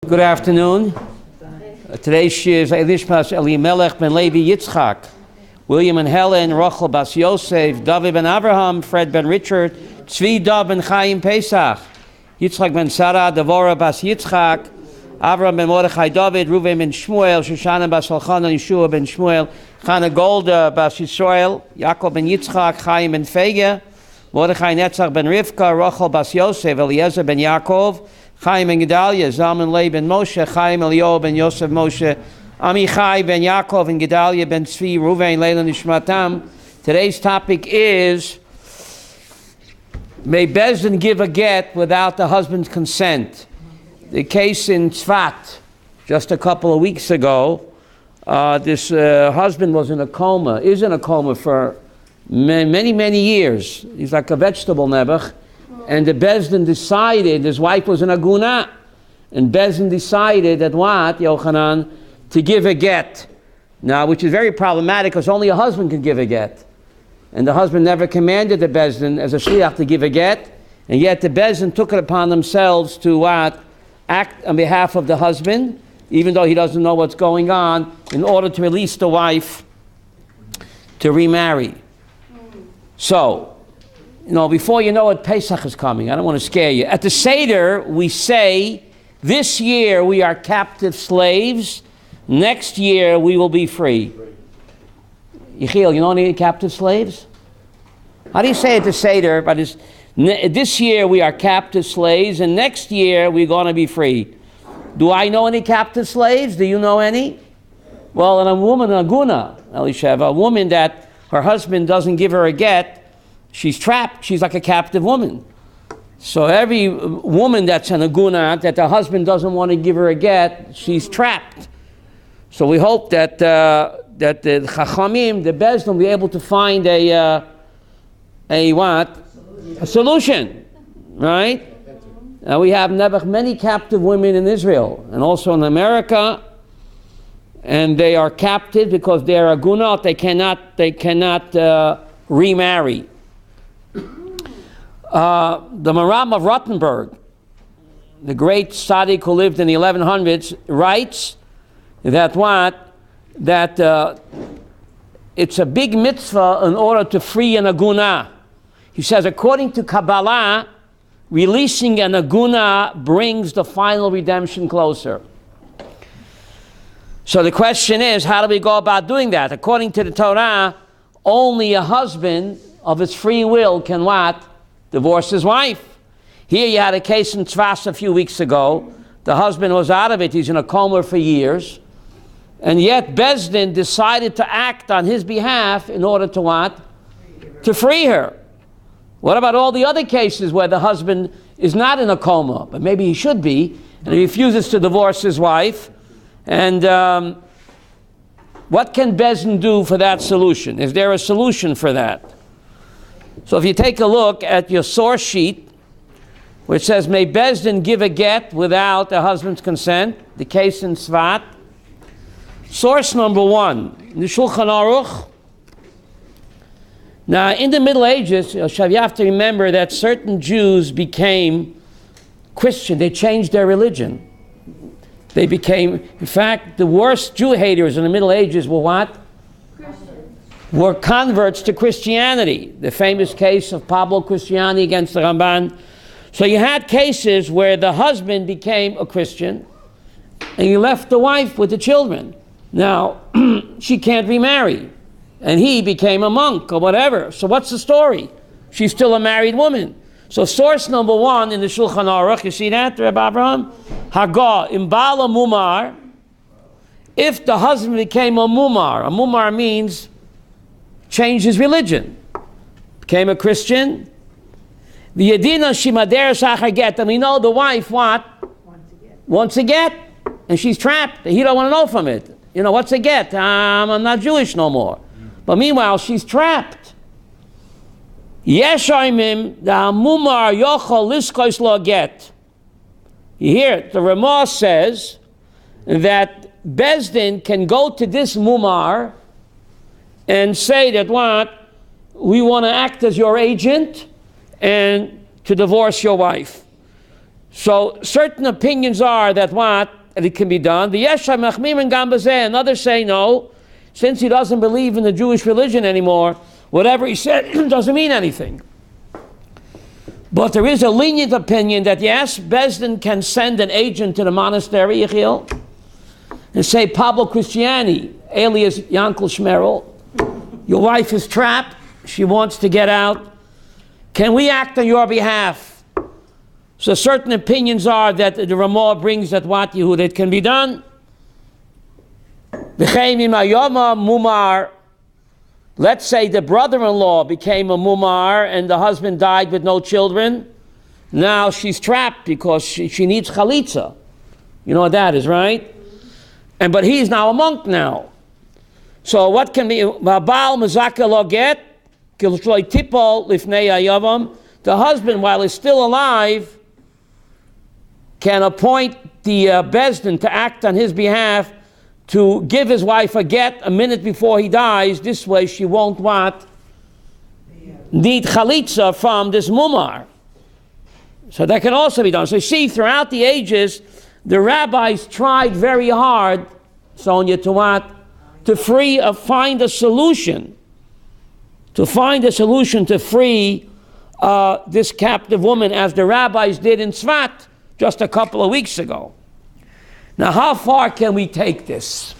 Good afternoon. Today's shir is Elishmas Elimelech ben Levi Yitzchak, William and Helen, Rachel bas Yosef, David ben Abraham, Fred ben Richard, Tzvi Dov ben Chaim Pesach, Yitzchak ben Sarah, Devorah bas Yitzchak, Avram ben Mordechai David, Reuven ben Shmuel, Shoshana bas Elchanan, Yeshua ben Shmuel, Chana Golda bas Yisrael, Yaakov ben Yitzchak, Chaim ben Fege, Mordechai Netzach ben Rivka, Rachel bas Yosef, Eliezer ben Yaakov, Chaim ben Gedalia, Zalman Leib ben Moshe, Chaim Elio ben Yosef Moshe, Amichai ben Yaakov and Gedalia ben Tzvi, Reuven, Leila Nishmatam. Today's topic is, may Beit Din give a get without the husband's consent. The case in Tzfat, just a couple of weeks ago, this husband was in a coma, is in a coma for many years. He's like a vegetable nebuch. And the Beit Din decided, his wife was an aguna, and Beit Din decided that what, Yochanan, to give a get. Now, which is very problematic because only a husband can give a get. And the husband never commanded the Beit Din as a shliach to give a get, and yet the Beit Din took it upon themselves to what? Act on behalf of the husband, even though he doesn't know what's going on, in order to release the wife to remarry. So, before you know it, Pesach is coming. I don't want to scare you. At the Seder, we say, this year we are captive slaves. Next year we will be free. Yechiel, you know any captive slaves? How do you say it to Seder? But this year we are captive slaves, and next year we're going to be free. Do I know any captive slaves? Do you know any? Well, and a woman, aguna, Elisheva, a woman that her husband doesn't give her a get, she's trapped. She's like a captive woman. So every woman that's an aguna, that the husband doesn't want to give her a get, she's trapped. So we hope that the Chachamim, the Beit Din, will be able to find a solution, right? We have many captive women in Israel and also in America, and they are captive because they are agunot. They cannot remarry. The Maram of Rottenburg, the great tzaddik who lived in the 1100s, writes that it's a big mitzvah in order to free an aguna. He says, according to Kabbalah, releasing an aguna brings the final redemption closer. So the question is, how do we go about doing that? According to the Torah, only a husband of his free will can what? Divorce his wife. Here you had a case in Tzfas a few weeks ago. The husband was out of it. He's in a coma for years. And yet Beit Din decided to act on his behalf in order to what? To free her. What about all the other cases where the husband is not in a coma, but maybe he should be, and he refuses to divorce his wife? And what can Beit Din do for that solution? Is there a solution for that? So if you take a look at your source sheet, which says, may Beit Din give a get without the husband's consent, the case in Tzfat. Source number 1, the Shulchan Aruch. Now, in the Middle Ages, you have to remember that certain Jews became Christian. They changed their religion. They became, in fact, the worst Jew haters in the Middle Ages were what? Were converts to Christianity. The famous case of Pablo Cristiani against the Ramban. So you had cases where the husband became a Christian and he left the wife with the children. Now, she can't remarry. And he became a monk or whatever. So what's the story? She's still a married woman. So source number 1 in the Shulchan Aruch, you see that, Rabbi Abraham? Haga, imbala mumar. If the husband became a mumar means changed his religion, became a Christian. The Yedina Shimader Shachar get, and we know the wife what? Wants a get, and she's trapped. He don't want to know from it. What's a get? I'm not Jewish no more. But meanwhile, she's trapped. Yeshaimim da mumar yochol liskois lo get. You hear it. The Ramah says that Beit Din can go to this mumar and say that what? We want to act as your agent and to divorce your wife. So certain opinions are that what? That it can be done. The Yesha Machmir and Gambazeh, and others say no. Since he doesn't believe in the Jewish religion anymore, whatever he said doesn't mean anything. But there is a lenient opinion that yes, Beit Din can send an agent to the monastery, Yechiel, and say, Pablo Cristiani, alias Yankel Shmerel, your wife is trapped, she wants to get out. Can we act on your behalf? So certain opinions are that the Ramah brings that what Yehuda, it can be done. Mumar. Let's say the brother-in-law became a mumar and the husband died with no children. Now she's trapped because she needs chalitza. You know what that is, right? But he's now a monk now. So what can be? The husband, while he's still alive, can appoint the Beit Din to act on his behalf to give his wife a get a minute before he dies. This way she won't what? Need chalitza from this mumar. So that can also be done. So you see, throughout the ages, the rabbis tried very hard, Sonia, to what? To find a solution. To find a solution to free this captive woman, as the rabbis did in Tzvat just a couple of weeks ago. Now, how far can we take this?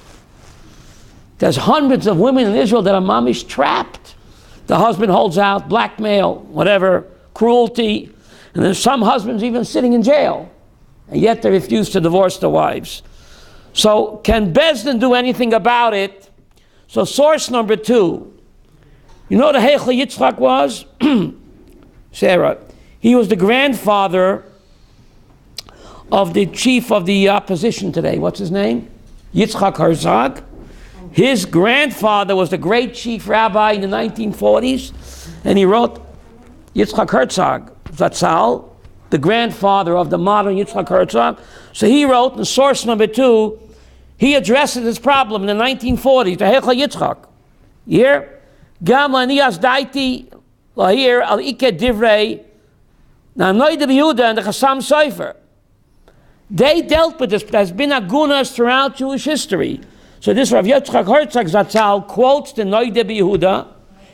There's hundreds of women in Israel that are mamish trapped. The husband holds out, blackmail, whatever, cruelty, and there's some husbands even sitting in jail, and yet they refuse to divorce their wives. So, can Beit Din do anything about it? So, source number 2. You know what the Heichel Yitzchak was? Sarah. He was the grandfather of the chief of the opposition today. What's his name? Yitzchak Herzog. His grandfather was the great chief rabbi in the 1940s, and he wrote Yitzchak Herzog, Zatzal, the grandfather of the modern Yitzchak Herzog. So he wrote in source number 2, he addresses this problem in the 1940s, the Heichel Yitzchak. Here, Gam lanias daiti lahir al ike divrei na noide Yehuda and the Chassam Sofer. They dealt with this. There's been agunas throughout Jewish history. So this Rav Yitzchak Herzog Zatzal quotes the Noide Yehuda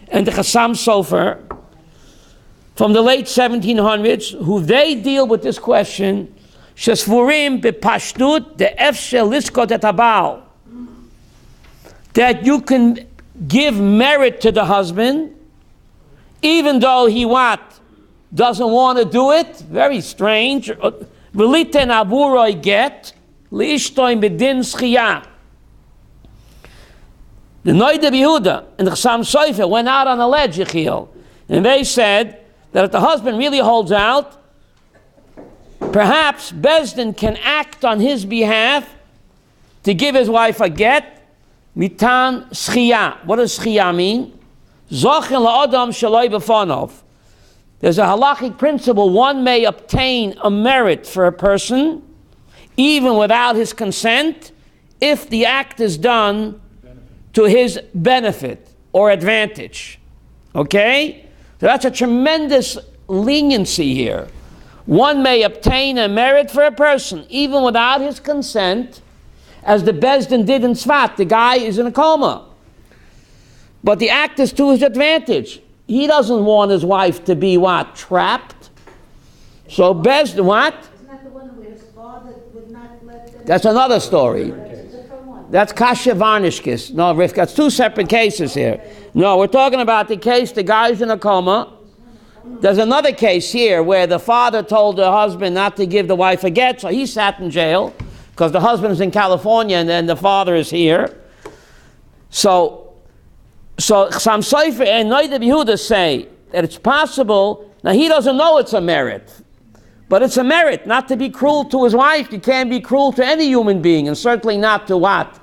and the Chassam Sofer from the late 1700s, who they deal with this question. Shesvurim bepashtut the efshel liskot et habal, that you can give merit to the husband, even though he what? Doesn't want to do it. Very strange. V'liten aburoi get li'ishtoim bedin schiyah. The Noide Yehuda and the Chassam Sofer went out on a ledge, Yechiel, and they said that if the husband really holds out, perhaps Beit Din can act on his behalf to give his wife a get, mitan schiyah. What does schiyah mean? Zochen la'adam shaloi b'fanov. There's a halachic principle: one may obtain a merit for a person even without his consent if the act is done to his benefit or advantage. Okay? So that's a tremendous leniency here. One may obtain a merit for a person even without his consent, as the Beit Din did in Tzvat. The guy is in a coma, but the act is to his advantage. He doesn't want his wife to be what? Trapped. So Beit Din, what? Isn't that the one where his father would not let them? That's another story. That's Kasha Varnishkis. No, Rivka, that's two separate cases here. No, we're talking about the case, the guy's in a coma. There's another case here where the father told the husband not to give the wife a get, so he sat in jail because the husband's in California and then the father is here. So Chassam Sofer and Noide Yehuda say that it's possible. Now he doesn't know it's a merit, but it's a merit not to be cruel to his wife. You can't be cruel to any human being, and certainly not to what?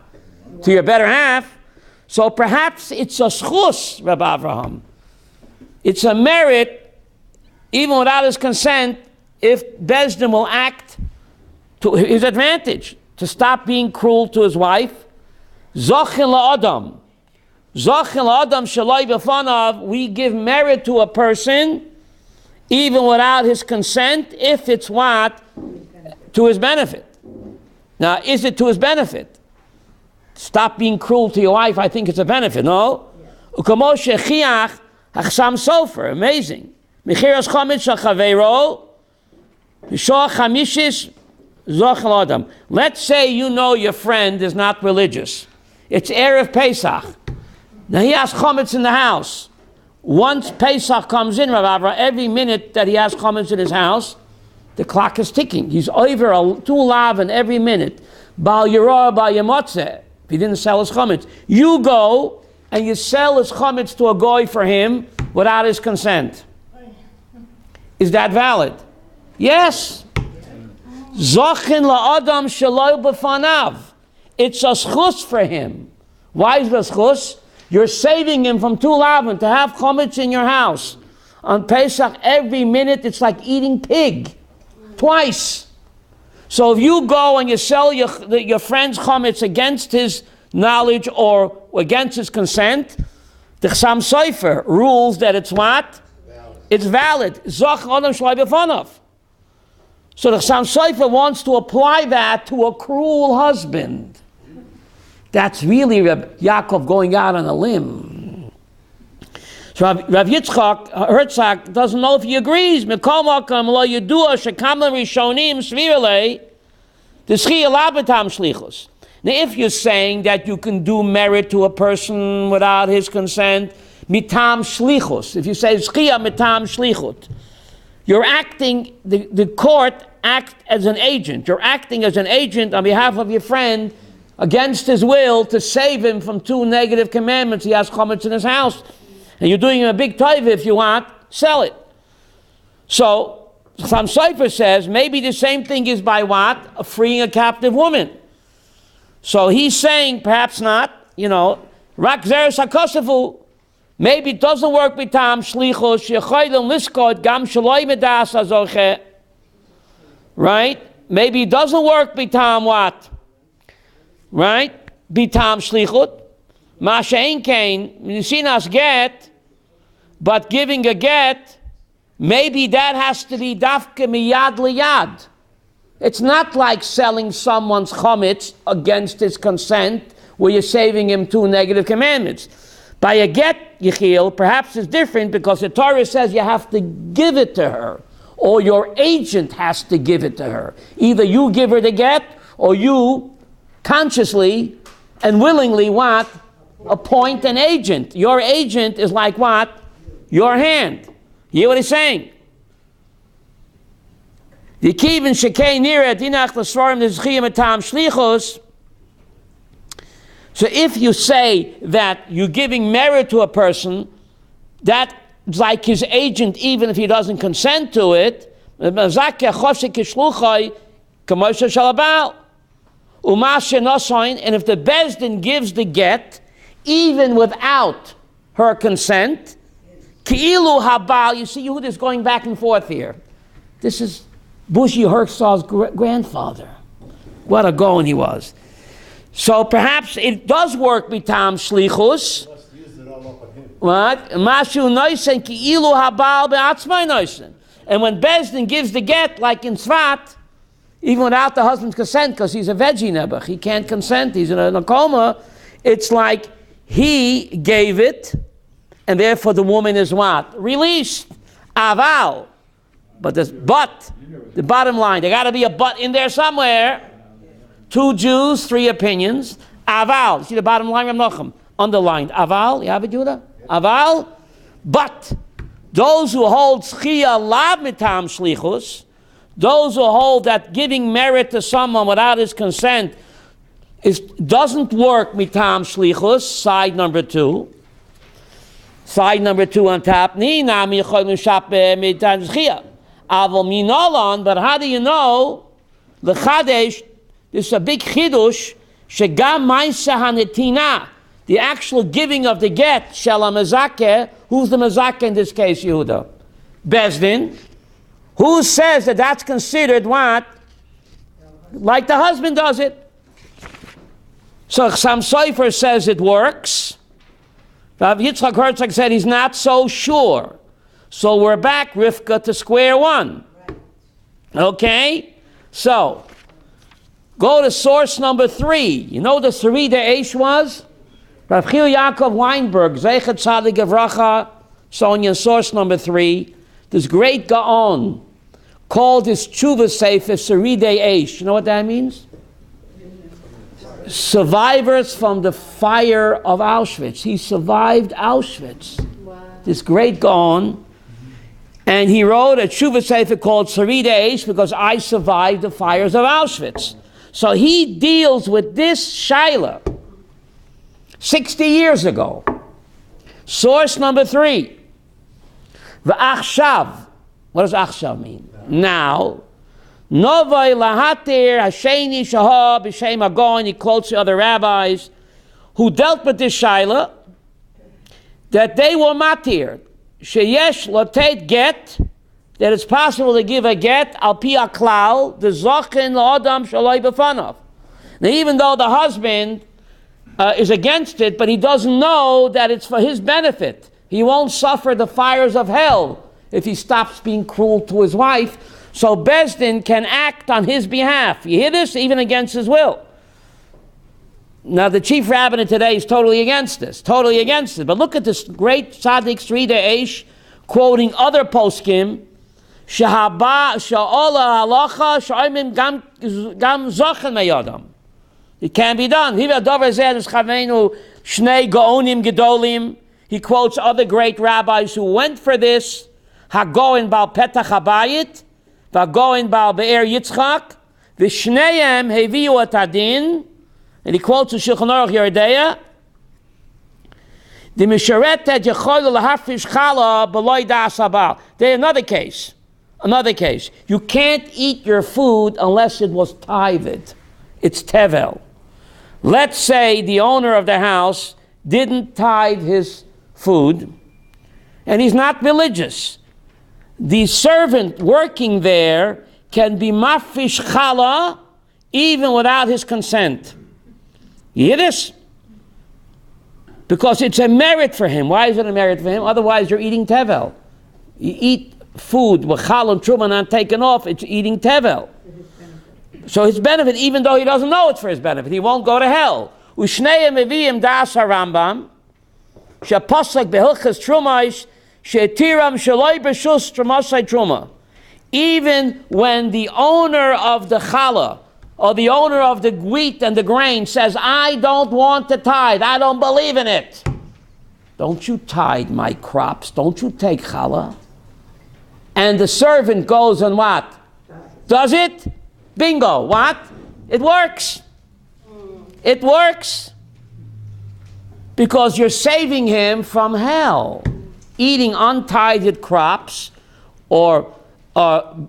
To your better half. So perhaps it's a schus, Rabbi Avraham. It's a merit, even without his consent, if Beit Din will act to his advantage, to stop being cruel to his wife. Zochin la'adam. Zochin la'adam shaloi b'fanav. We give merit to a person even without his consent, if it's what? To his benefit. Now, is it to his benefit? Stop being cruel to your wife, I think it's a benefit, no? Ukamo shechiach hachsam sofer, amazing. Mechiras chometz shel chaveiro, v'shoach chamishis zochel adam. Let's say you know your friend is not religious. It's Erev Pesach. Now he has chometz in the house. Once Pesach comes in, Rav Avra, every minute that he has chometz in his house, the clock is ticking. He's over 2 lavan every minute. Bal Yerah, Bal Yemotzeh. If he didn't sell his chometz, you go and you sell his chometz to a goy for him without his consent. Is that valid? Yes. Zochin la'adam shaloi b'fanav. It's a schus for him. Why is the schus? You're saving him from 2 lavan to have chometz in your house. On Pesach, every minute it's like eating pig. Twice. So if you go and you sell your friend's chometz against his knowledge or against his consent, the Chassam Sofer rules that it's what? It's valid. Zoch Adam Shlai B'Fanav. So the Chassam Sofer wants to apply that to a cruel husband. That's really Reb Yaakov going out on a limb. So Rav Yitzchak Herzog doesn't know if he agrees. Now if you're saying that you can do merit to a person without his consent, mitam shlichus. If you say schia mitam shlichut, you're acting, the court act as an agent. You're acting as an agent on behalf of your friend against his will to save him from 2 negative commandments. He has chometz in his house. And you're doing him a big tov if you want, sell it. So, Chassam Sofer says, maybe the same thing is by what? Freeing a captive woman. So he's saying, perhaps not, rak zeres hakosefu. Maybe it doesn't work with tam shlichus, shechoylem liskot, gam shaloi medas hazoche. Right? Maybe it doesn't work with tam what? Right? Bitam shlichut. Masha ein kain, nisinas get, but giving a get, maybe that has to be dafke miyad liyad. It's not like selling someone's chometz against his consent, where you're saving him 2 negative commandments. By a get, Yechiel, perhaps it's different because the Torah says you have to give it to her, or your agent has to give it to her. Either you give her the get, or you consciously and willingly what? Appoint an agent. Your agent is like what? Your hand. You hear what he's saying? So if you say that you're giving merit to a person, that's like his agent even if he doesn't consent to it, and if the Beit Din gives the get, even without her consent, Ki'ilu habal, you see Yehuda is going back and forth here. This is Bushi Herzog's grandfather. What a goin he was. So perhaps it does work bitam shlichus. What? Mashu noisen ki'ilu habal be'atzmai noisen. And when Beit Din gives the get, like in Tzvat, even without the husband's consent, because he's a veggie nebuch, he can't consent, he's in a coma, it's like he gave it, and therefore the woman is what? Released. Aval. But the bottom line, there got to be a but in there somewhere. 2 Jews, 3 opinions. Aval. See the bottom line, Rav Nochem? Underlined. Aval. You have it, Judah? Aval. But those who hold schia lav mitam shlichus, those who hold that giving merit to someone without his consent doesn't work mitam shlichus, side number 2. Side number 2 on top. Ni nami cholim shape mitam schia. Aval minolan, but how do you know? L'chadesh, this is a big chidush, shegam ma'isa hanetina, the actual giving of the get, shel ha-mezakeh. Who's the mezakeh in this case, Yehuda? Beit Din. Who says that that's considered what? Like the husband does it. So Chassam Sofer says it works. Rav Yitzchak Herzog said he's not so sure. So we're back, Rivka, to square one. Okay? So, go to source number 3. You know the Sarida Eish was? Rav Chil Yaakov Weinberg, Zeichet Tzadik Gevracha, Sonia, source number 3. This great Gaon called his tshuva sefer Sarida Eish. You know what that means? Survivors from the fire of Auschwitz. He survived Auschwitz. Wow. This great Gaon. And he wrote a tshuva sefer called Sarida Eish because I survived the fires of Auschwitz. So he deals with this shaila 60 years ago. Source number 3. V'achshav. What does achshav mean? Now. Novai lahatir hasheni shahah b'shem hagoin. He quotes the other rabbis who dealt with this shaila, that they were matir. Sheyesh lotet get, that it's possible to give a get al pi aklal the zachin la'adam shaloi b'fanav. Now, even though the husband is against it, but he doesn't know that it's for his benefit. He won't suffer the fires of hell if he stops being cruel to his wife. So Beit Din can act on his behalf. You hear this? Even against his will. Now, the chief rabbinate today is totally against this, totally against it. But look at this great tzaddik Sarida Eish quoting other poskim. Shehaba she'ola halacha she'oimim gam zochen meyadam. It can be done. He quotes other great rabbis who went for this. Hagoin bal petach habayit, v'hagoin bal be'er Yitzchak, v'shneim heviu et adin. And he quotes the Shulchan Aruch Yeridea. The misharetet yechoil lahafish chala b'loy das habal. There's another case. Another case. You can't eat your food unless it was tithed. It's tevel. Let's say the owner of the house didn't tithe his food, and he's not religious. The servant working there can be mafish chala even without his consent. You hear this? Because it's a merit for him. Why is it a merit for him? Otherwise, you're eating tevel. You eat food with chal and truma not taken off, it's eating tevel. So his benefit, even though he doesn't know it's for his benefit, he won't go to hell. Ushneim meviim das harambam, she'posek behilchas trumais, she'tiram shaloi b'shus trumasai truma. Even when the owner of the challah, or the owner of the wheat and the grain says, I don't want to tithe, I don't believe in it. Don't you tithe my crops, don't you take challah. And the servant goes and what? Does it? Bingo, what? It works. It works. Because you're saving him from hell. Eating untithed crops or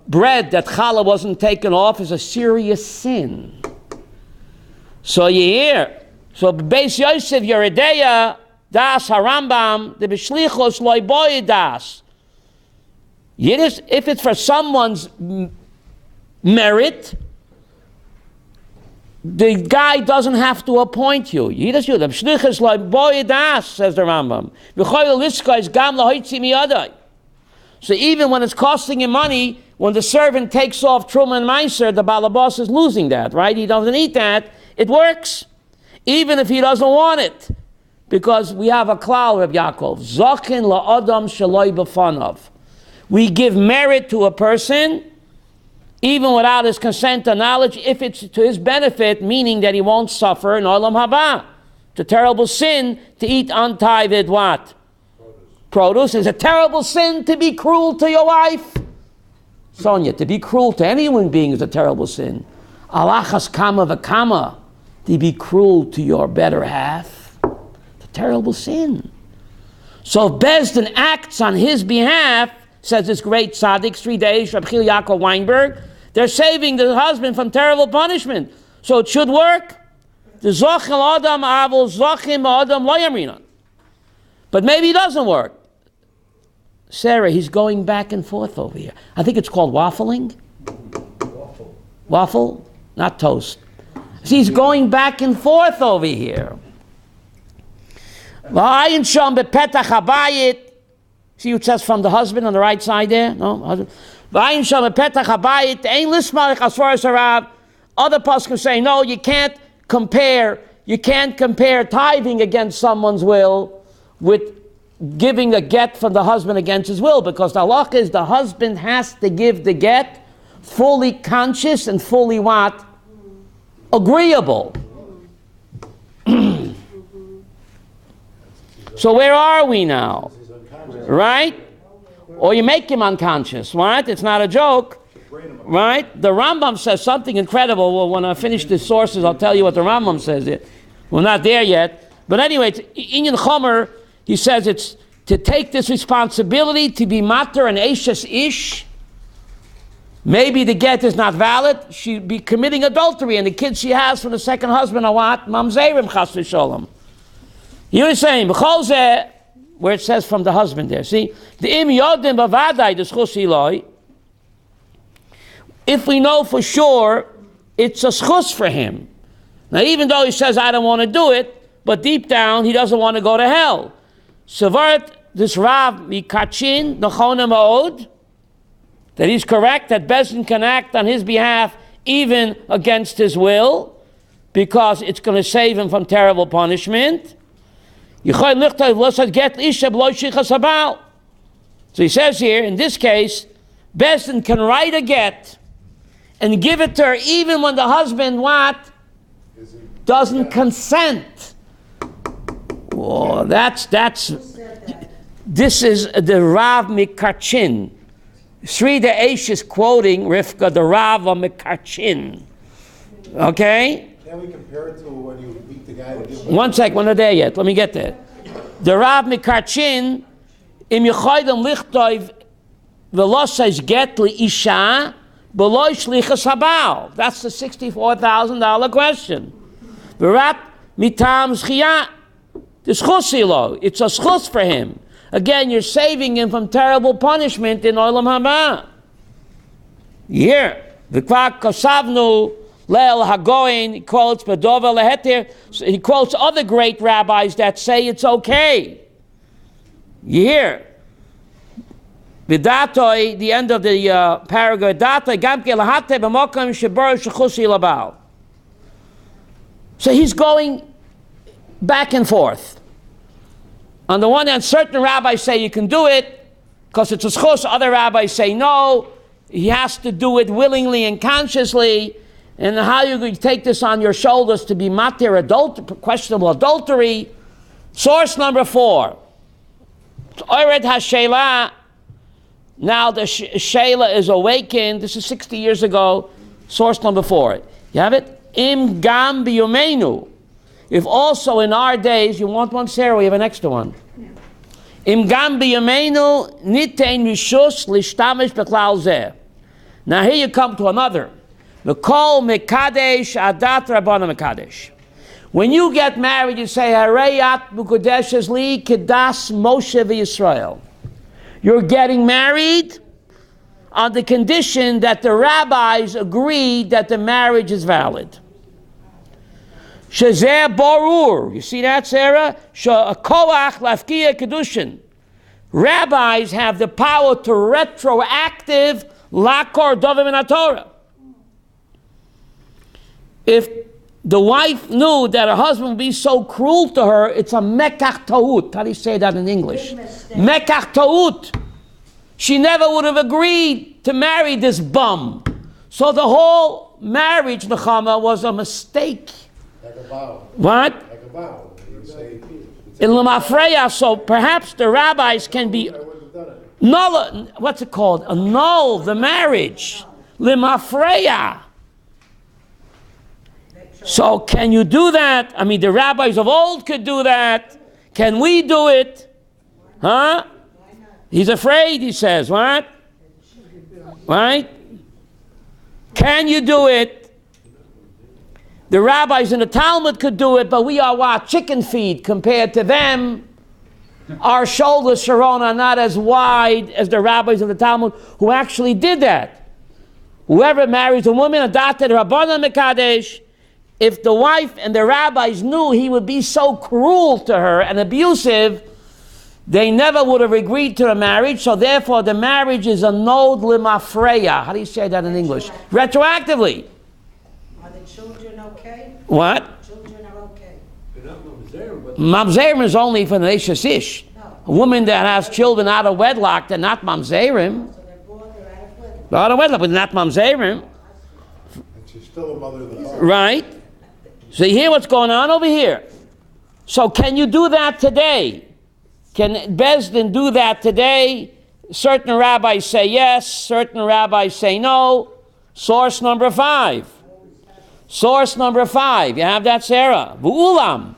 bread that challah wasn't taken off is a serious sin. So you hear. So Beis Yosef Yeridea das harambam the b'shlichos loy boy das. Yiddish, if it's for someone's merit, the guy doesn't have to appoint you. Yiddish, the b'shlichos loy boy das, says the Rambam. V'choy l'liska is gam lahoitzi miyadai. So even when it's costing him money, when the servant takes off Truma and Meiser, the balabas is losing that, right? He doesn't eat that. It works, even if he doesn't want it. Because we have a klal, Reb Yaakov. Zachin la'adam shaloi b'fanav. We give merit to a person, even without his consent or knowledge, if it's to his benefit, meaning that he won't suffer in olam haba. It's a terrible sin to eat untithed what? Produce. It's a terrible sin to be cruel to your wife. Sonia, to be cruel to any human being is a terrible sin. Alachas kama v'kama, to be cruel to your better half. It's a terrible sin. So if Beit Din acts on his behalf, says this great tzaddik, 3 days, Rabbi Yaakov Weinberg, they're saving the husband from terrible punishment. So it should work. The zochel adam avol zochim adam lo yamrinan. But maybe it doesn't work. Sarah, he's going back and forth over here. I think it's called waffling. Waffle, not toast. See, he's going back and forth over here. See what it says from the husband on the right side there? No? Husband. Other poskim say, no, you can't compare tithing against someone's will with giving a get from the husband against his will, because the halakha is the husband has to give the get fully conscious and fully what? Agreeable. So where are we now? Right? Or you make him unconscious, right? It's not a joke. Right? The Rambam says something incredible. Well, when I finish the sources, I'll tell you what the Rambam says. We're not there yet. But anyway, Inyan Chomer, he says it's to take this responsibility to be mater and Eishes Ish. Maybe the get is not valid. She'd be committing adultery, and the kids she has from the second husband are what? Mamzerim chas v'sholem. You were saying, where it says from the husband there. See? The im yodim bavadai d'schus iloi. If we know for sure, it's a schus for him. Now, even though he says, I don't want to do it, but deep down, he doesn't want to go to hell. Savart, this Rav mikachin, nechona ma'od, that he's correct, that Beit Din can act on his behalf even against his will, because it's going to save him from terrible punishment. So he says here, in this case, Beit Din can write a get and give it to her even when the husband, what? Doesn't consent. Oh, this is the Rav Mikachin. Sri the Eish is quoting Rivka, the Rav of Mikachin. Okay? Can we compare it to when you beat the guy? One sec, we're not there yet. Let me get there. The Rav Mikachin, im yechoydem lichtoiv velosais get li isha beloy shlichas habal. That's the $64,000 question. V'rat mitam zchiyah. It's schusilo. It's a schus for him. Again, you're saving him from terrible punishment in Olam Haba. Here, v'kva kosavnu le'el hagoin, he quotes Bedova lehetir. He quotes other great rabbis that say it's okay. You hear? V'datoi, the end of the paragraph, v'datoi gamke lahate b'mokam shebar shechusi labal. So he's going back and forth. On the one hand, certain rabbis say you can do it because it's a schus. Other rabbis say no, he has to do it willingly and consciously. And how are you going to take this on your shoulders to be matir questionable adultery? Source number 4. Ored HaSheila. Now the Sheila is awakened. This is 60 years ago. Source number 4. You have it? Im gam biyomenu. If also in our days, you want one, Sarah? We have an extra one. Im gam biyomenu nitein mishus lishtamish beklal zeh. Now here you come to another. V'kol mekadesh adat rabbana mekadesh. When you get married, you say Harayat Mukadeshes li kedas Moshe v'Yisrael. You're getting married on the condition that the rabbis agree that the marriage is valid. Shezeh borur. You see that, Sarah? Koach lafkia kedushin. Rabbis have the power to retroactive lakor dovim in Torah. If the wife knew that her husband would be so cruel to her, it's a mekach ta'ut. How do you say that in English? Mekach ta'ut. She never would have agreed to marry this bum. So the whole marriage, Nechama, was a mistake. Like a vow. What? Like a vow. You say, In Lamafreya, so perhaps the rabbis can be null. What's it called? Annul the marriage. Lamafreya. So can you do that? I mean, the rabbis of old could do that. Can we do it? Huh? He's afraid, he says. What? Right? Can you do it? The rabbis in the Talmud could do it, but we are what? Chicken feed compared to them. Our shoulders, Sharon, are not as wide as the rabbis of the Talmud who actually did that. Whoever marries a woman, adopted Rabbanan Mekadesh, if the wife and the rabbis knew he would be so cruel to her and abusive, they never would have agreed to the marriage, so therefore the marriage is annulled limafreya. How do you say that in English? Retroactively. Are the children okay? What? Children are okay. They're not mamzerim, but Mamzerim is only for the Eishes Ish. No. A woman that has children out of wedlock, they're not mamzerim. So they're born, they're out of wedlock. They're out of wedlock, but they're not mamzerim. and she's still a mother of the father. Right? So you hear what's going on over here. So can you do that today? Can Beit Din do that today? Certain rabbis say yes, certain rabbis say no. Source number 5. Source number 5. You have that, Sarah. Ulam.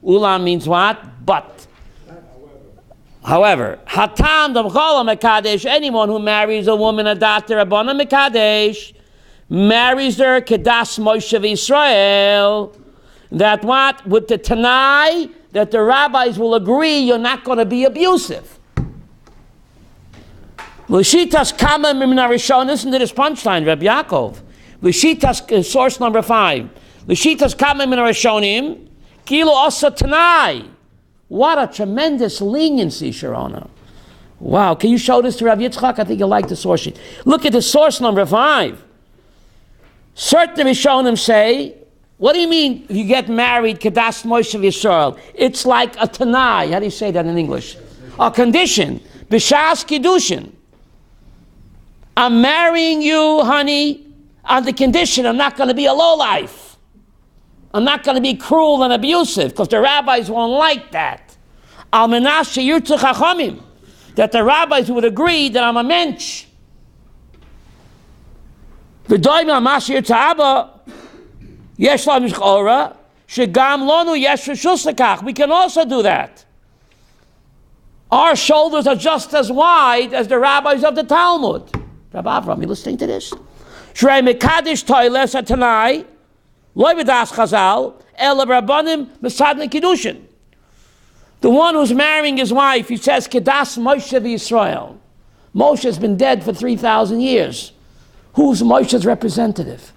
Ulam means what? But. However, Hatam Damchola Mekadesh, anyone who marries a woman, a daughter, a Bona Mekadesh, marries her Kedas Moshe Israel. That what? With the Tanai, that the rabbis will agree you're not going to be abusive. L'shitas kama mimna rishon. Listen to this punchline, Rabbi Yaakov. L'shitas, source number 5. L'shitas kama mimna rishonim, kilo asa Tanai. What a tremendous leniency, Sharona. Wow, can you show this to Rabbi Yitzchak? I think you'll like the source sheet. Look at the source number 5. Certain Rishonim say, what do you mean if you get married, Kedas Moshe Yisrael? It's like a Tanai. How do you say that in English? A condition. B'shas Kiddushin. I'm marrying you, honey, on the condition I'm not going to be a lowlife. I'm not going to be cruel and abusive, because the rabbis won't like that. Al menashe yirtzu chachamim. That the rabbis would agree that I'm a mensch. V'doim al mashe yirtzu abba. Yesh la mishchora, shegam lonu yesh reshus lekach. We can also do that. Our shoulders are just as wide as the rabbis of the Talmud. Rabbi Avram, you listening to this? Shrei mekadesh toiles atanai, loy v'das chazal, el rabbanim mesadne kiddushin. The one who's marrying his wife, he says, Kedas Moshe v'Yisrael. Moshe has been dead for 3,000 years. Who's Moshe's representative?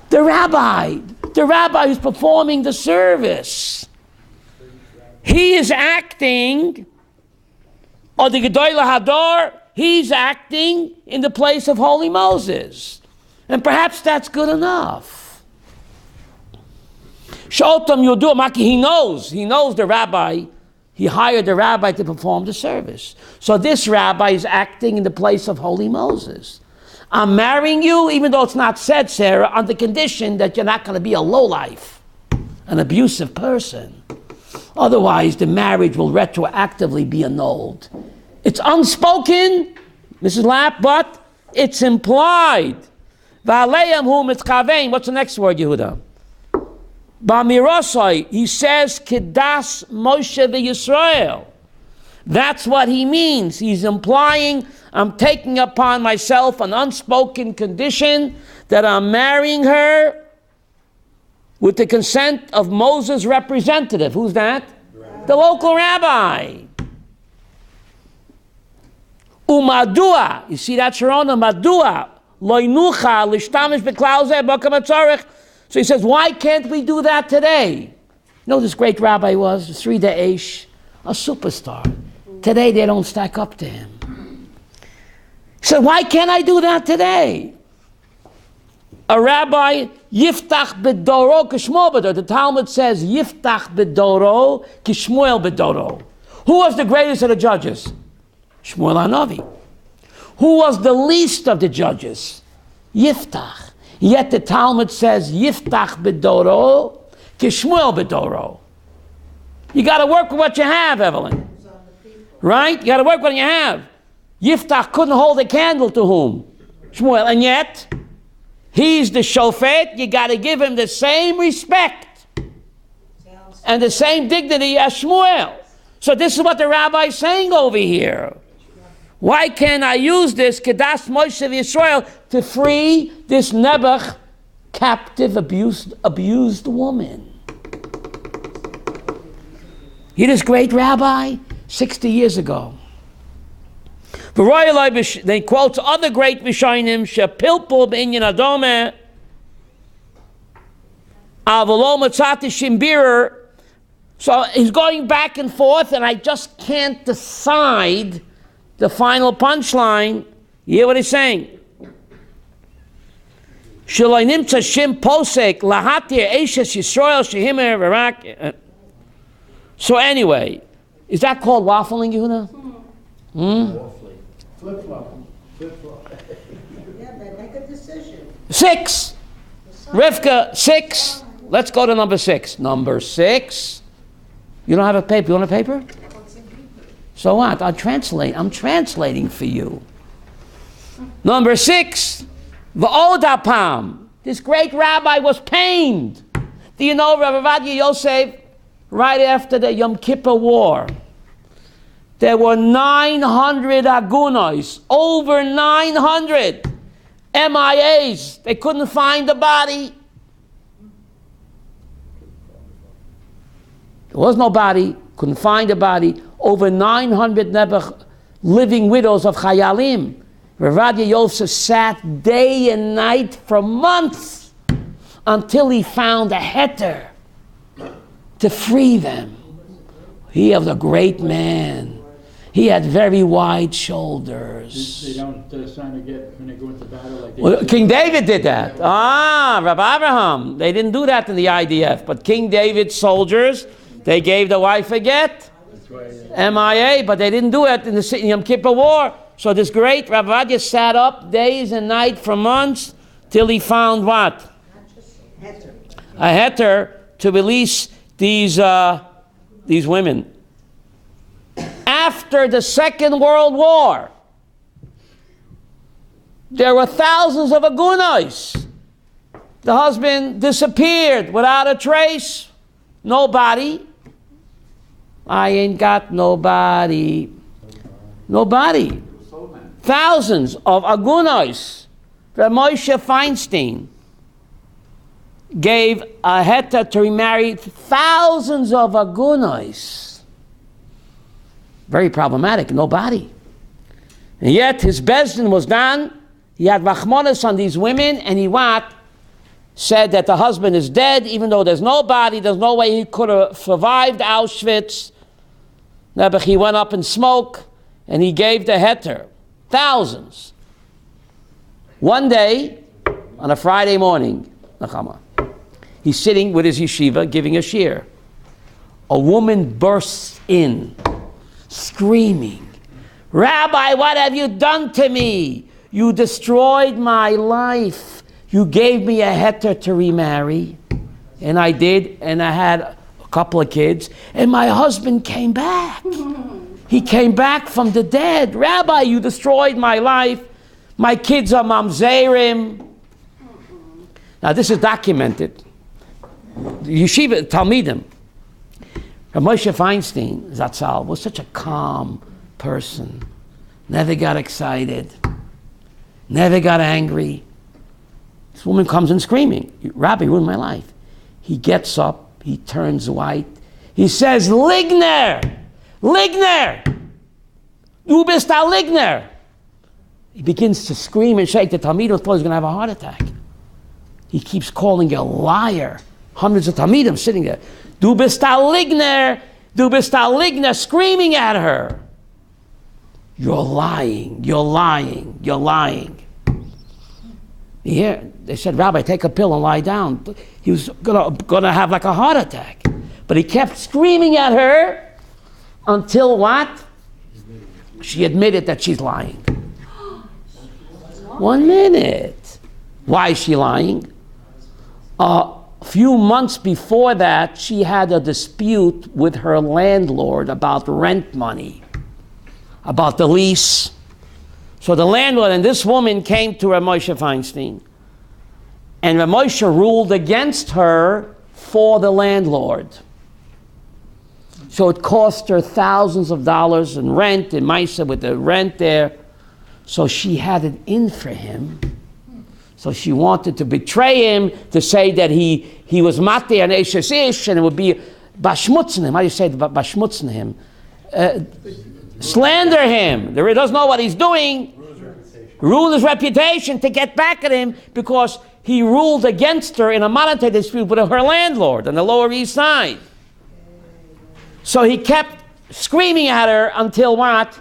The rabbi who's performing the service. He is acting, or the Gedolah Hador, he's acting in the place of Holy Moses. And perhaps that's good enough. Shotam Yudu Maki, he knows the rabbi. He hired the rabbi to perform the service. So this rabbi is acting in the place of Holy Moses. I'm marrying you, even though it's not said, Sarah, on the condition that you're not going to be a lowlife, an abusive person. Otherwise, the marriage will retroactively be annulled. It's unspoken, Mrs. Lapp, but it's implied. V'aleim hu mitchavein. What's the next word, Yehuda? B'mirosai, he says, Kedas Moshe v'Yisrael. That's what he means. He's implying, I'm taking upon myself an unspoken condition that I'm marrying her with the consent of Moses' representative. Who's that? The local rabbi. Umadua. You see that, Sharona? Madua. Loinucha lishtamish beklauze b'kamatzarech. So he says, why can't we do that today? You know this great rabbi was? Sri Da'esh, a superstar. Today they don't stack up to him. He said, why can't I do that today? A rabbi, Yiftach bedoro kishmuel bedoro. The Talmud says, Yiftach bedoro kishmuel bedoro. Who was the greatest of the judges? Shmuel HaNavi. Who was the least of the judges? Yiftach. Yet the Talmud says, Yiftach bedoro kishmuel bedoro. You got to work with what you have, Evelyn. Right? You got to work with what you have. Yiftach couldn't hold a candle to whom? Shmuel. And yet, he's the shofet. You got to give him the same respect and the same dignity as Shmuel. So this is what the rabbi is saying over here. Why can't I use this Kedas Moshe Yisrael to free this Nebuch captive, abused woman? He this great rabbi 60 years ago. They quote other great Rishonim, Shepilpul b'inyan adome, Avolo matzati shimbirer, So he's going back and forth, and I just can't decide the final punchline. You hear what he's saying? Shaloi nimtza shim posek lahatir eshes Yisrael shehimer v'rak. So anyway, is that called waffling, Yehuda? Flip-flop. Yeah, they make a decision. 6. Rivka, 6. Let's go to number 6. Number 6. You don't have a paper. You want a paper? So what? I'm translating for you. Number 6. V'odapam. This great rabbi was pained. Do you know Rabbi Yosef, right after the Yom Kippur War, there were 900 agunos, over 900 MIAs. They couldn't find the body. There was no body, couldn't find a body. Over 900 living widows of Chayalim. Rabbi Yosef sat day and night for months until he found a heter to free them. He was a great man. He had very wide shoulders. They don't sign a get when they go into battle like they Well, King David did that. Rabbi Abraham. They didn't do that in the IDF, but King David's soldiers, they gave the wife a get, MIA, but they didn't do it in the Yom Kippur War. So this great Rabbi Adia sat up days and night for months till he found what? A heter to release these women. After the Second World War, there were thousands of agunos. The husband disappeared without a trace. Nobody. I ain't got nobody. Nobody. Thousands of agunos. Rabbi Moshe Feinstein gave a heter to remarry thousands of agunos. Very problematic, nobody. And yet his Beit Din was done. He had rachmanis on these women, and he said that the husband is dead, even though there's no body, there's no way he could have survived Auschwitz. But he went up in smoke, and he gave the heter. Thousands. One day, on a Friday morning, he's sitting with his yeshiva, giving a shiur. A woman bursts in, screaming, "Rabbi, what have you done to me? You destroyed my life. You gave me a heter to remarry." And I did, and I had a couple of kids, and my husband came back. He came back from the dead. "Rabbi, you destroyed my life. My kids are mamzerim." Now this is documented. Yeshiva, Talmidim. Moshe Feinstein, Zatzal, was such a calm person. Never got excited. Never got angry. This woman comes in screaming, "Rabbi, you ruined my life." He gets up, he turns white. He says, "Ligner! Ligner! Du bist a Ligner!" He begins to scream and shake. The Talmidim thought he was going to have a heart attack. He keeps calling a liar. Hundreds of Talmidim sitting there. "Du bist a Ligner! Du bist a Ligner!" Screaming at her. "You're lying, you're lying, you're lying." Yeah, they said, "Rabbi, take a pill and lie down." He was gonna have like a heart attack. But he kept screaming at her until what? She admitted that she's lying. 1 minute. Why is she lying? A few months before that, she had a dispute with her landlord about rent money, about the lease. So the landlord and this woman came to Rav Moshe Feinstein, and Rav Moshe ruled against her for the landlord. So it cost her thousands of dollars in rent, in Maisa with the rent there. So she had it in for him. So she wanted to betray him, to say that he was matei and eshes ish, and it would be bashmutzen him. How do you say bashmutzen him? Slander him. He doesn't know what he's doing. Ruin his reputation to get back at him because he ruled against her in a monetary dispute with her landlord on the Lower East Side. So he kept screaming at her until what?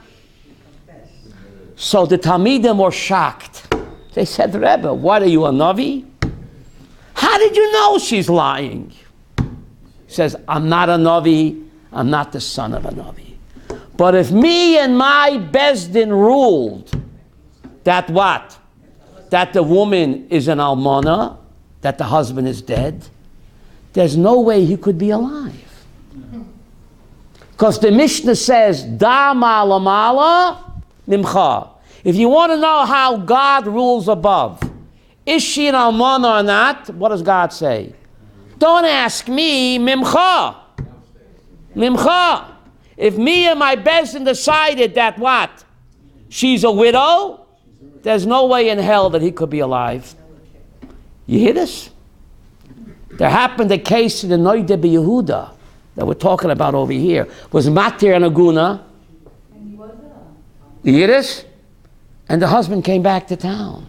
So the Talmidim were shocked. They said, Rebbe, what are you, a Navi? How did you know she's lying? He says, I'm not a Navi. I'm not the son of a Navi. But if me and my Beit Din ruled that what? That the woman is an almana, that the husband is dead, there's no way he could be alive. Because the Mishnah says, Da malamala nimcha. If you want to know how God rules above, is she an almana or not? What does God say? Don't ask me, mimcha. Mimcha. If me and my Beit Din decided that what? She's a widow, there's no way in hell that he could be alive. You hear this? There happened a case in the Noide Yehuda that we're talking about over here. Was Matir and Aguna. You hear this? And the husband came back to town.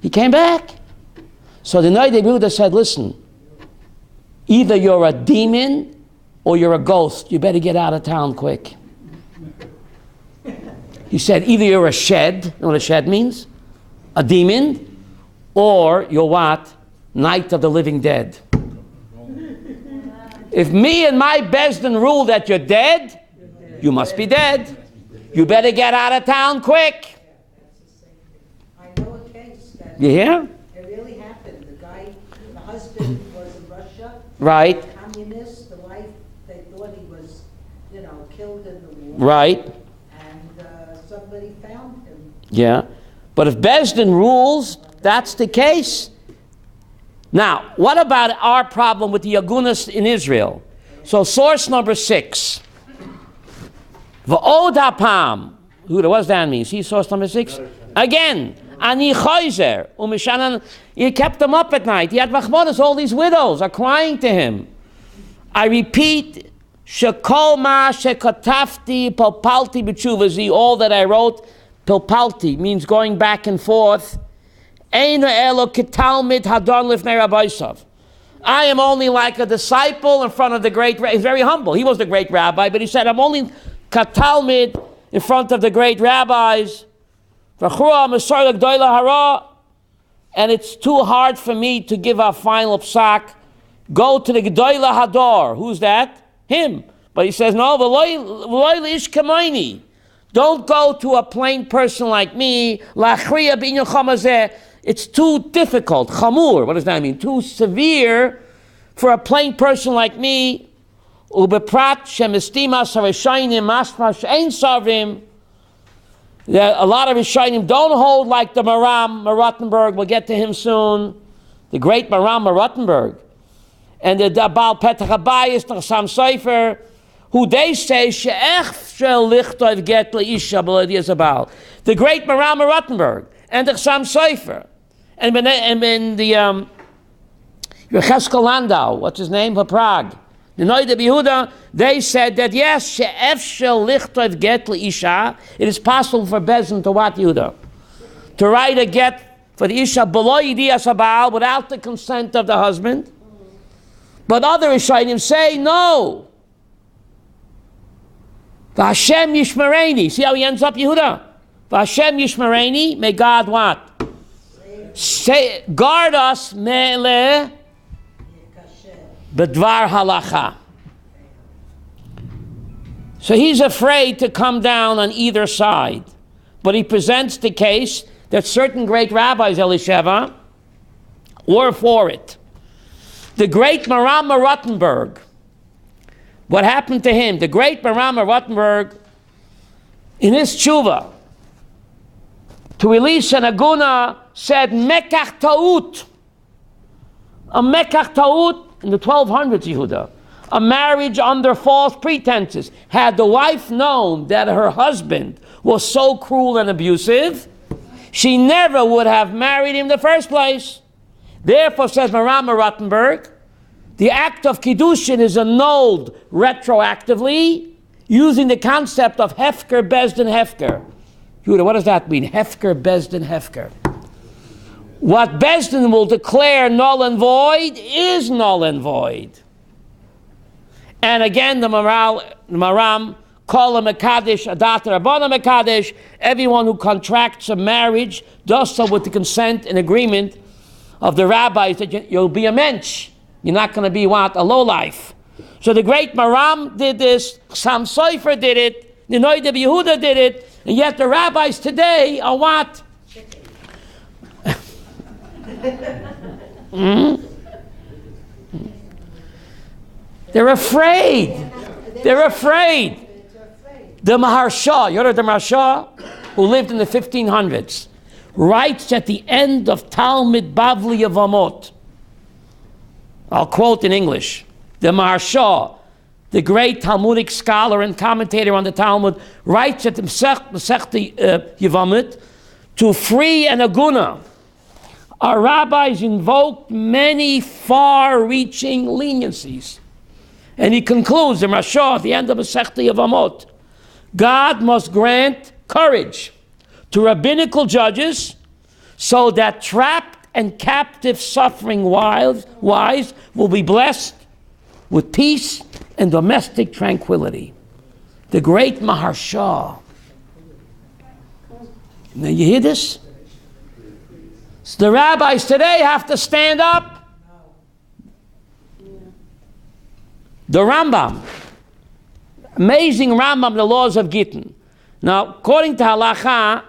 He came back. So the Noide Yehuda said, listen, either you're a demon or you're a ghost. You better get out of town quick. He said, either you're a shed, you know what a shed means? A demon, or you're what? Night of the living dead. If me and my Beit Din rule that you're dead, you must be dead. You better get out of town quick. I know a case that You hear? it really happened. The husband was in Russia. Right. Communist. The wife, they thought he was, killed in the war. Right. And somebody found him. Yeah. But if Beit Din rules, that's the case. Now, what about our problem with the Agunas in Israel? So source number 6. V'od hapam. What does that mean? See source number 6? Again. Ani chayzer. Umishanan. He kept them up at night. He had machmonas. All these widows are crying to him. I repeat, shekol ma shekatafti palpalti b'tshuvazi. All that I wrote, palpalti, means going back and forth. Eino elo ketalmid hadon lifnei rabbaisav. I am only like a disciple in front of the great rabbi. He's very humble. He was the great rabbi, but he said, I'm only katalmid in front of the great rabbis. And it's too hard for me to give a final psak. Go to the Gedoyla Hador. Who's that? Him. But he says, no, v'loy ish kamaini. Don't go to a plain person like me. It's too difficult. Chamur. What does that mean? Too severe for a plain person like me. Ubeprat shemestimas harishayim masmash ein savim. A lot of Rishonim don't hold like the Maram Rottenberg. We'll get to him soon. The great Maram Rottenberg. And the Baal Petach Abayis, the Sam Sprecher, who they say, She'ech shel lichtov get le'isha b'ledi Zabal. The great Maram Rottenberg and the Sam Sprecher. And when the Yecheskel Landau, what's his name, for Prague, the Noide Yehuda, they said that yes, she'ef shel lichtov get le'isha, it is possible for Beit Din to what, Yehuda? To write a get for the isha below yedias habal without the consent of the husband. But other Rishonim say no. V'Hashem yishmareni. See how he ends up, Yehuda? V'Hashem yishmareni. May God what? Say, guard us me'le b'dvar halacha. So he's afraid to come down on either side. But he presents the case that certain great rabbis, Elisheva, were for it. The great Maram Rottenberg, what happened to him? The great Maram Rottenberg, in his tshuva, to release an aguna, said, Mekach ta'ut. A Mekach ta'ut in the 1200s, Yehuda. A marriage under false pretenses. Had the wife known that her husband was so cruel and abusive, she never would have married him in the first place. Therefore, says Maram Rottenberg, the act of Kiddushin is annulled retroactively using the concept of Hefker, Beit Din, Hefker. Yehuda, what does that mean? Hefker, Beit Din, Hefker. What Beit Din will declare null and void is null and void. And again, the Maram, Kol Mekadesh, Adat Rabbana Mekadesh, everyone who contracts a marriage does so with the consent and agreement of the rabbis that you'll be a mensch. You're not going to be what? A lowlife. So the great Maram did this, Sam Sofer did it, the Noida Yehuda did it, and yet the rabbis today are what? They're afraid. They're afraid. The Maharsha, you heard of the Maharsha, who lived in the 1500s, writes at the end of Talmud Bavli Yevamot. I'll quote in English. The Maharsha, the great Talmudic scholar and commentator on the Talmud, writes at the Masechta Yevamot, to free an aguna, our rabbis invoked many far-reaching leniencies. And he concludes, the Maharsha, at the end of Masechta Yevamot, God must grant courage to rabbinical judges so that trapped and captive suffering wives will be blessed with peace and domestic tranquility. The great Maharsha. Now you hear this? So the rabbis today have to stand up. The Rambam. Amazing Rambam, the laws of Gittin. Now, according to halacha,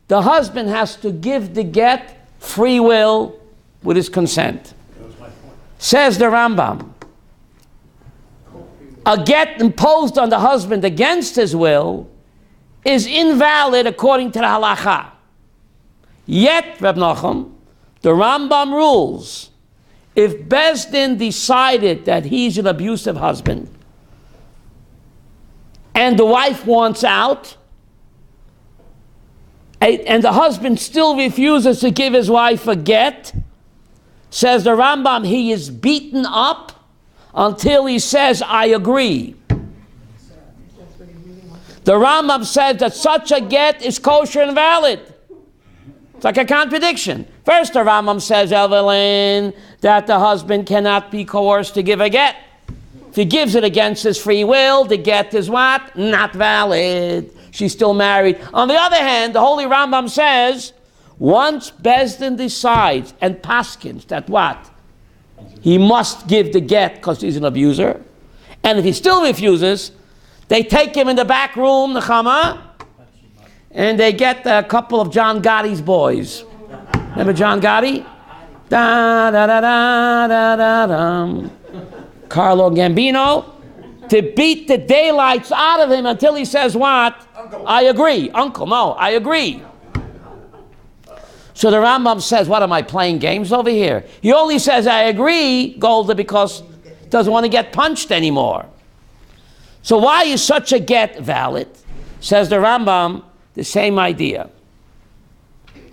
the husband has to give the get free will with his consent. Says the Rambam, a get imposed on the husband against his will is invalid according to the halacha. Yet, Reb Nachum, the Rambam rules, if Beit Din decided that he's an abusive husband, and the wife wants out, and the husband still refuses to give his wife a get, says the Rambam, he is beaten up until he says, I agree. The Rambam says that such a get is kosher and valid. It's like a contradiction. First, the Rambam says, Evelyn, that the husband cannot be coerced to give a get. If he gives it against his free will, the get is what? Not valid. She's still married. On the other hand, the Holy Rambam says, once Beit Din decides and paskins that what? He must give the get because he's an abuser. And if he still refuses, they take him in the back room, the Chama, and they get a couple of John Gotti's boys. Remember John Gotti? Da da da da da da da. Carlo Gambino, to beat the daylights out of him until he says what? Uncle. I agree. Uncle, no, I agree. So the Rambam says, what am I playing games over here? He only says I agree, Golda, because he doesn't want to get punched anymore. So why is such a get valid? Says the Rambam, the same idea.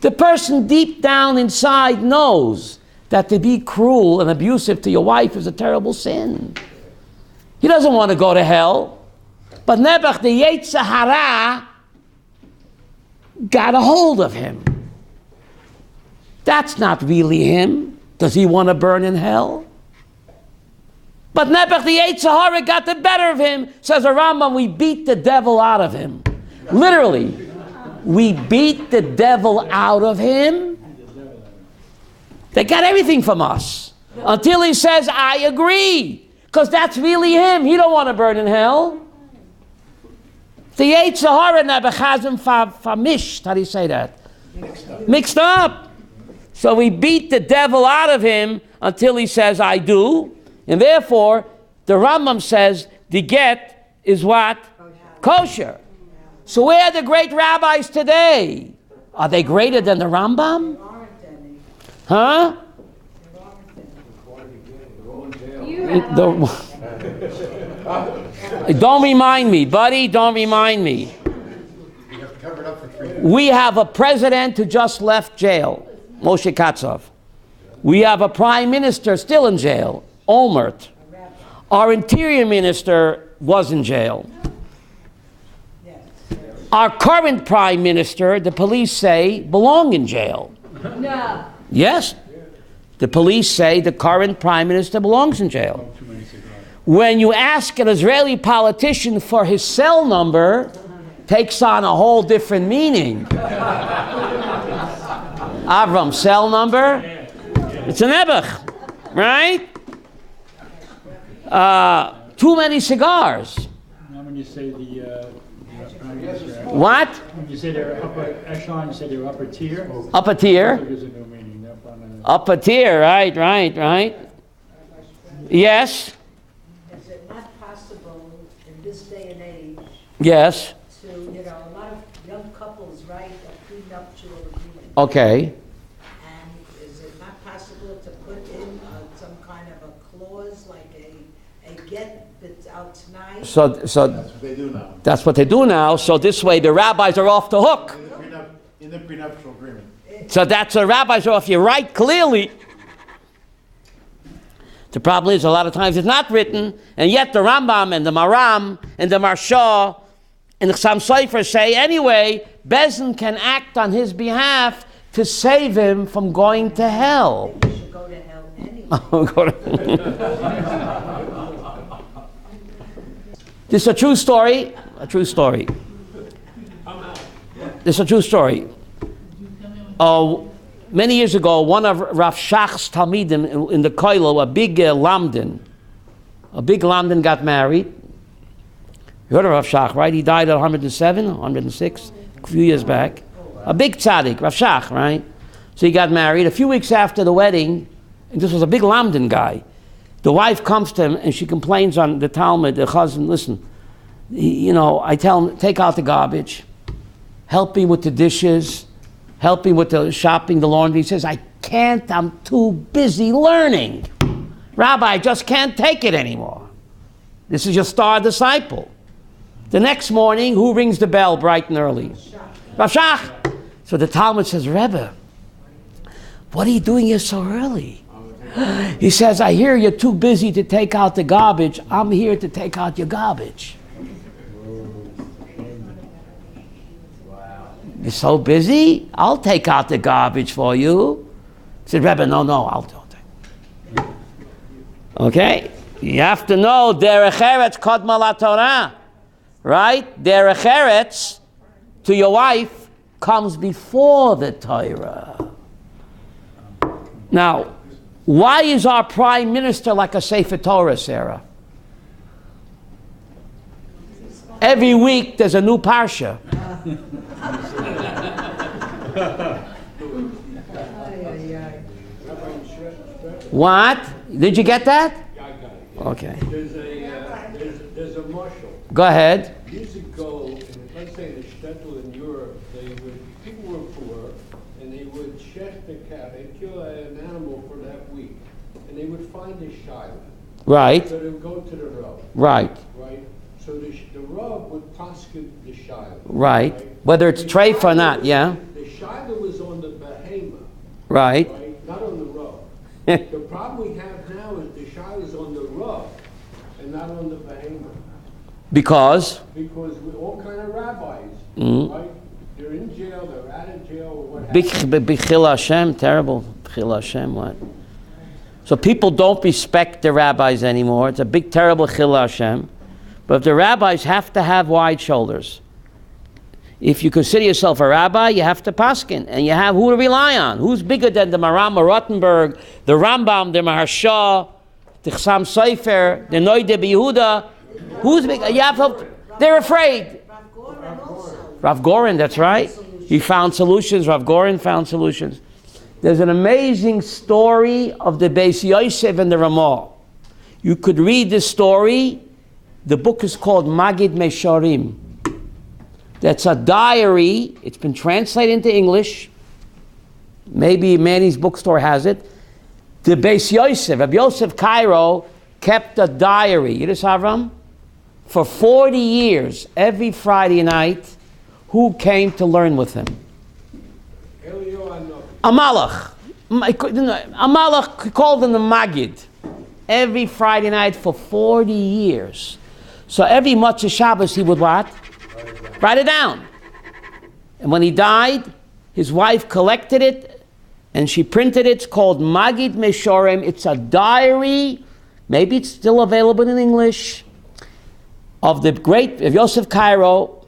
The person deep down inside knows that to be cruel and abusive to your wife is a terrible sin. He doesn't want to go to hell. But Nebuch, the Yetzer Hara, got a hold of him. That's not really him. Does he want to burn in hell? But Nebuch, the Yetzer Hara, got the better of him. Says the Rambam, we beat the devil out of him. Literally, we beat the devil out of him. They got everything from us until he says, I agree. Because that's really him. He don't want to burn in hell. The Yetzer Hara Nebuchadnezzar famished. How do you say that? Mixed up. So we beat the devil out of him until he says, I do. And therefore, the Rambam says, the get is what? Kosher. So where are the great rabbis today? Are they greater than the Rambam? Huh? Don't remind me, buddy. Don't remind me. We have a president who just left jail, Moshe Katzov. We have a prime minister still in jail, Olmert. Our interior minister was in jail. Our current prime minister, the police say, belong in jail. No. Yes. The police say the current prime minister belongs in jail. when you ask an Israeli politician for his cell number, takes on a whole different meaning. Avram, cell number? It's an Ebuch, right? Too many cigars. Now when you say the Prime Minister, What? when you say they're upper echelon, you say they're upper tier? Upper tier. There's a new meaning. That one, Upper tier, right. Yes. Is it not possible in this day and age Yes. to, a lot of young couples write a prenuptial agreement? Okay. And is it not possible to put in some kind of a clause, like a get that's out tonight? So That's what they do now. that's what they do now. So this way the rabbis are off the hook. In the prenuptial agreement. So that's the rabbis are off. You write clearly. The problem is a lot of times it's not written, and yet the Rambam and the Maram and the Marsha and the Chassam Sofer say anyway, Beit Din can act on his behalf to save him from going to hell. They should go to hell anyway. This is a true story. A true story. This is a true story. Many years ago, one of Rav Shach's Talmidim in the Koilo, a big Lamdan got married. You heard of Rav Shach, right? He died at 107, 106, a few years back. A big tzaddik, Rav Shach, right? So he got married. A few weeks after the wedding, and this was a big Lamdan guy, the wife comes to him and she complains on the Talmud, the husband, listen, I tell him, take out the garbage, help me with the dishes, help me with the shopping, the laundry. He says, I can't, I'm too busy learning. Rabbi, I just can't take it anymore. This is your star disciple. The next morning, who rings the bell bright and early? Rav Shach. So the Talmud says, Rebbe, what are you doing here so early? He says, I hear you're too busy to take out the garbage. I'm here to take out your garbage. You're so busy? I'll take out the garbage for you. He said, Rebbe, no, I'll do it. Okay? You have to know, derech eretz kodma laTorah. Right? Derech eretz to your wife comes before the Torah. Now, why is our prime minister like a Sefer Torah, Sarah? Every week there's a new parsha. What? Did you get that? Yeah, I got it. Okay. There's a marshal. Go ahead. Years ago, let's say in the shtetl in Europe, people were poor, and they would check the cat, they'd kill an animal for that week, and they would find a shiloh. Right. So they would go to the Rav. Right. Right? So the Rav would prosecute the shiloh. Right. Whether it's treif or not, yeah. The shiloh was on the behemoth. Right. Right? Not on the Rav. The problem we have now is the shiloh is on the Rav and not on the behemoth. Because? Because we all kind of rabbis, right? They're in jail, they're out of jail, or what have you. B'chil Hashem, terrible. B'chil Hashem, what? So people don't respect the rabbis anymore. It's a big, terrible chil Hashem. But the rabbis have to have wide shoulders. If you consider yourself a rabbi, you have to paskin, and you have who to rely on. Who's bigger than the Maram Rottenberg, the Rambam, the Maharsha, the Chassam Sofer, the Noide B'Yehuda? Who's big? You have to, they're afraid. Rav Goren also. Rav Goren, that's right. He found solutions. Rav Goren found solutions. There's an amazing story of the Beis Yosef and the Ramah. You could read this story. The book is called Magid Mesharim. That's a diary. It's been translated into English. Maybe Manny's bookstore has it. The Beis Yosef, Rabbi Yosef Cairo, kept a diary. Yiddish Avram? For 40 years, every Friday night, who came to learn with him? A malach. A malach called him the Magid. Every Friday night for 40 years. So every Motzei Shabbos he would what? Write it down. And when he died, his wife collected it and she printed it. It's called Magid Mesharim. It's a diary maybe it's still available in English, of the great of Yosef Cairo,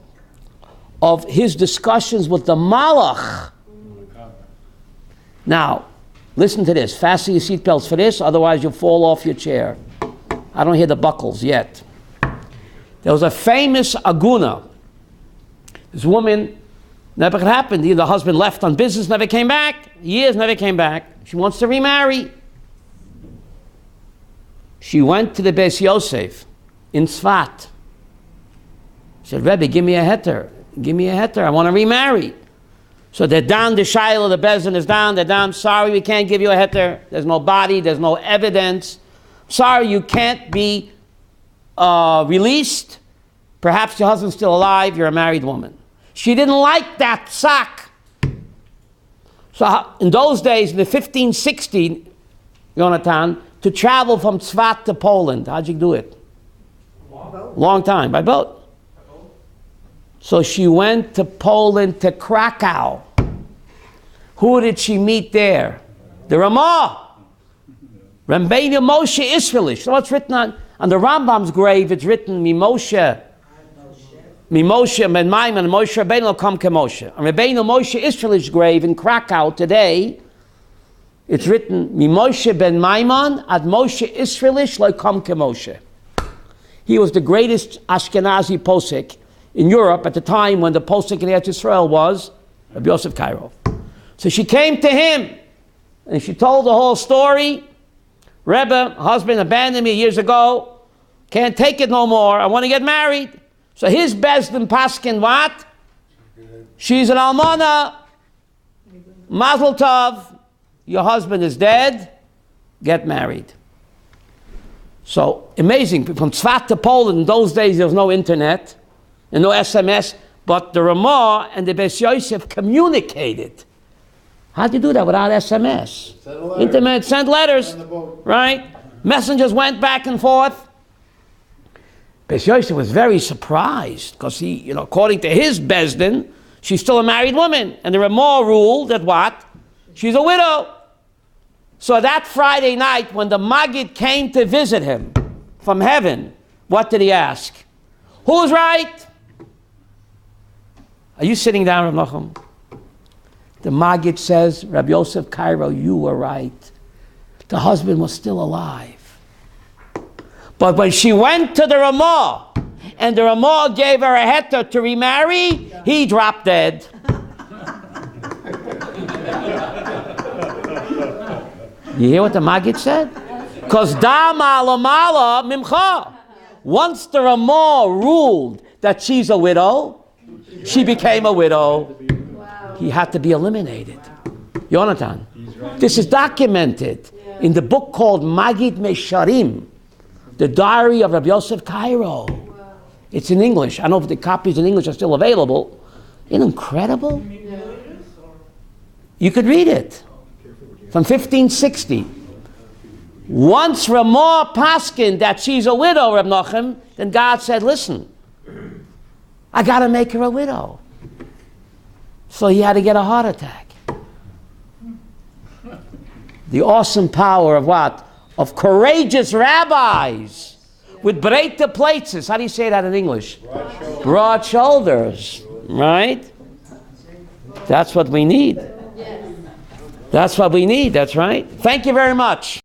of his discussions with the Malach. Now, listen to this. Fasten your seatbelts for this, otherwise you'll fall off your chair. I don't hear the buckles yet. There was a famous aguna. This woman, never happened. The husband left on business, never came back. Years, never came back. She wants to remarry. She went to the Beis Yosef in Tzfat. She said, Rebbe, give me a heter. Give me a heter. I want to remarry. So they're down, the Shiloh, the Bezdin is down. They're down. Sorry, we can't give you a heter. There's no body. There's no evidence. Sorry, you can't be released. Perhaps your husband's still alive. You're a married woman. She didn't like that sack. So in those days, in the 1560, Jonathan, to travel from Tzfat to Poland, how'd you do it? Long time, by boat. So she went to Poland, to Krakow. Who did she meet there? The Ramah. Rabbeinu Moshe Israelish. So it's written on the Rambam's grave, it's written, Mimoshe ben Maimon, Moshe Rabbeinu Kam Kemoshe. On Rabbeinu Moshe Israelish's grave in Krakow today, it's written, Mimoshe ben Maimon ad Moshe Israelish lo Kam Kemoshe. He was the greatest Ashkenazi posek in Europe at the time when the posek in Eretz Yisrael was Rabbi Yosef Cairo. So she came to him and she told the whole story. Rebbe, husband abandoned me years ago. Can't take it no more. I want to get married. So his Bezdin Paskin what? She's an almana. Mazel tov. Your husband is dead. Get married. So amazing. From Tzfat to Poland, in those days there was no internet and no SMS, but the Ramah and the Beis Yosef communicated. How'd you do that without SMS? Internet, sent letters, right? Messengers went back and forth. Beis Yosef was very surprised because he, according to his Bezdin, she's still a married woman. And the Ramah ruled that what? She's a widow. So that Friday night when the Maggid came to visit him from heaven, what did he ask? Who's right? Are you sitting down, Rav Nachum? The Maggid says, Rabbi Yosef Cairo, you were right. The husband was still alive. But when she went to the Ramah, and the Ramah gave her a heter to remarry, he dropped dead. You hear what the Maggid said? Because Dama Lamala Mimcha. Once the Ramah ruled that she's a widow, she became a widow. He had to be eliminated. Jonathan, this is documented in the book called Magid Mesharim, the diary of Rabbi Yosef Cairo. It's in English. I don't know if the copies in English are still available. Isn't it incredible? You could read it. From 1560. Once Ramah paskin that she's a widow, Reb Nachum, then God said, listen, I got to make her a widow. So he had to get a heart attack. The awesome power of what? Of courageous rabbis with breite places. How do you say that in English? Broad shoulders. Right? That's what we need. That's what we need. That's right. Thank you very much.